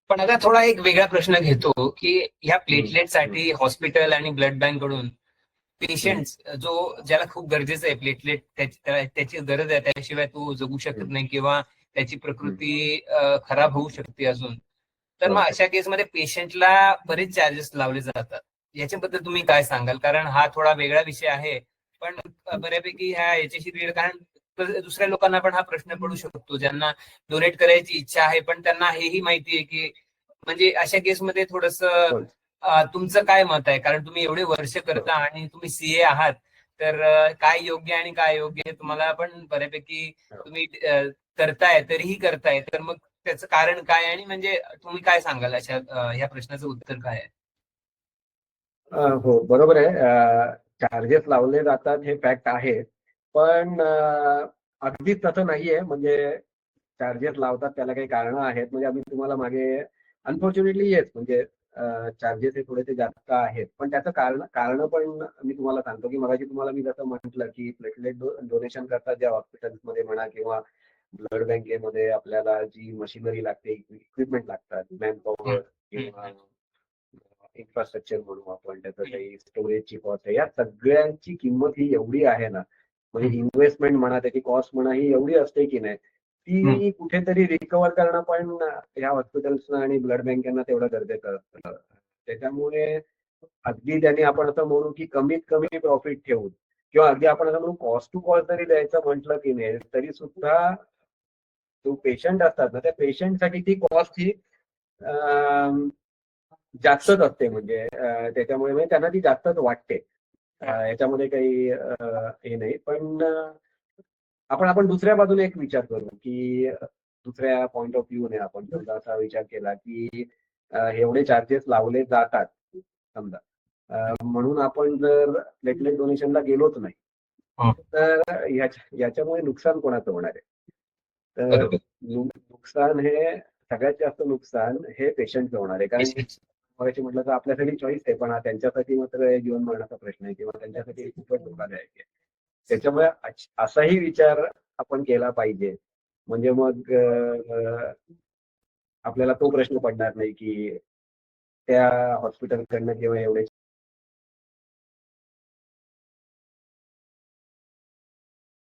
पण आता थोडा एक वेगळा प्रश्न घेतो की ह्या प्लेटलेटसाठी हम्म. हॉस्पिटल आणि ब्लड बँक कडून पेशंट जो ज्याला खूप गरजेचं आहे प्लेटलेट त्याची गरज आहे, त्याशिवाय तो जगू शकत नाही किंवा त्याची प्रकृती खराब होऊ शकते अजून. तर मग अशा केसमध्ये पेशंटला बरेच चार्जेस लावले जातात. याच्याबद्दल तुम्ही काय सांगाल? कारण हा थोडा वेगळा विषय आहे, पण बऱ्यापैकी याच्याशी रिलेटेड, कारण दुसऱ्या लोकांना पण हा प्रश्न पडू शकतो ज्यांना डोनेट करायची इच्छा आहे, पण त्यांना हेही माहिती आहे की म्हणजे अशा केसमध्ये थोडस तुमचं काय मत आहे? कारण तुम्ही एवढे वर्ष करता आणि तुम्ही सीए आहात, तर काय योग्य आणि काय योग्य तुम्हाला पण बऱ्यापैकी तुम्ही करताय, तरीही करताय, तर मग त्याचं कारण काय आणि म्हणजे तुम्ही काय सांगाल अशा ह्या प्रश्नाचं उत्तर काय आहे? हो, बरोबर आहे. चार्जेस लावले जातात हे फॅक्ट आहे. पण अगदीच तसं नाहीये. म्हणजे चार्जेस लावतात त्याला काही कारणं आहेत. म्हणजे आम्ही तुम्हाला मागे अनफॉर्च्युनेटली येस म्हणजे चार्जेस हे थोडेसे जास्त आहेत. पण त्याचं कारण पण मी तुम्हाला सांगतो, की मगाशी तुम्हाला मी जसं म्हटलं, की प्लेटलेट डोनेशन करतात ज्या हॉस्पिटल्समध्ये म्हणा किंवा ब्लड बँकेमध्ये आपल्याला जी मशिनरी लागते, इक्विपमेंट लागतात, मॅनपॉवर किंवा इन्फ्रास्ट्रक्चर म्हणू आपण, त्याचं काही स्टोरेजची कॉस्ट आहे, या सगळ्यांची किंमत ही एवढी आहे ना, म्हणजे इन्व्हेस्टमेंट म्हणा, त्याची कॉस्ट म्हणा, ही एवढी असते की नाही, ती कुठेतरी रिकव्हर करणं पण या हॉस्पिटल्सना आणि ब्लड बँकांना तेवढं गरजेचं असतं. त्याच्यामुळे अगदी त्यांनी आपण असं म्हणू की कमीत कमी प्रॉफिट ठेवून किंवा अगदी आपण असं म्हणू कॉस्ट टू कॉस्ट जरी द्यायचं म्हटलं की नाही, तरी सुद्धा जो पेशंट असतात ना, त्या पेशंटसाठी ती कॉस्ट ही जास्तच असते. म्हणजे त्याच्यामुळे म्हणजे त्यांना ती जास्तच वाटते. याच्यामध्ये काही हे नाही. पण आपण दुसऱ्या बाजूने एक विचार करू की दुसऱ्या पॉइंट ऑफ व्ह्यूने आपण समजा असा विचार केला की एवढे चार्जेस लावले जातात समजा, म्हणून आपण जर प्लेटलेट डोनेशनला गेलोच नाही, तर याच्यामुळे नुकसान कोणाचं होणार आहे? तर नुकसान हे सगळ्यात जास्त नुकसान हे पेशंटचं होणार आहे. कारण मगाशी म्हटलं तर आपल्यासाठी चॉईस आहे, पण त्यांच्यासाठी मात्र जीवन मरणाचा प्रश्न आहे किंवा त्यांच्यासाठी खूपच धोकादायक आहे. त्याच्यामुळे असाही विचार आपण केला पाहिजे. म्हणजे मग आपल्याला तो प्रश्न पडणार नाही की त्या हॉस्पिटलकडनं किंवा एवढे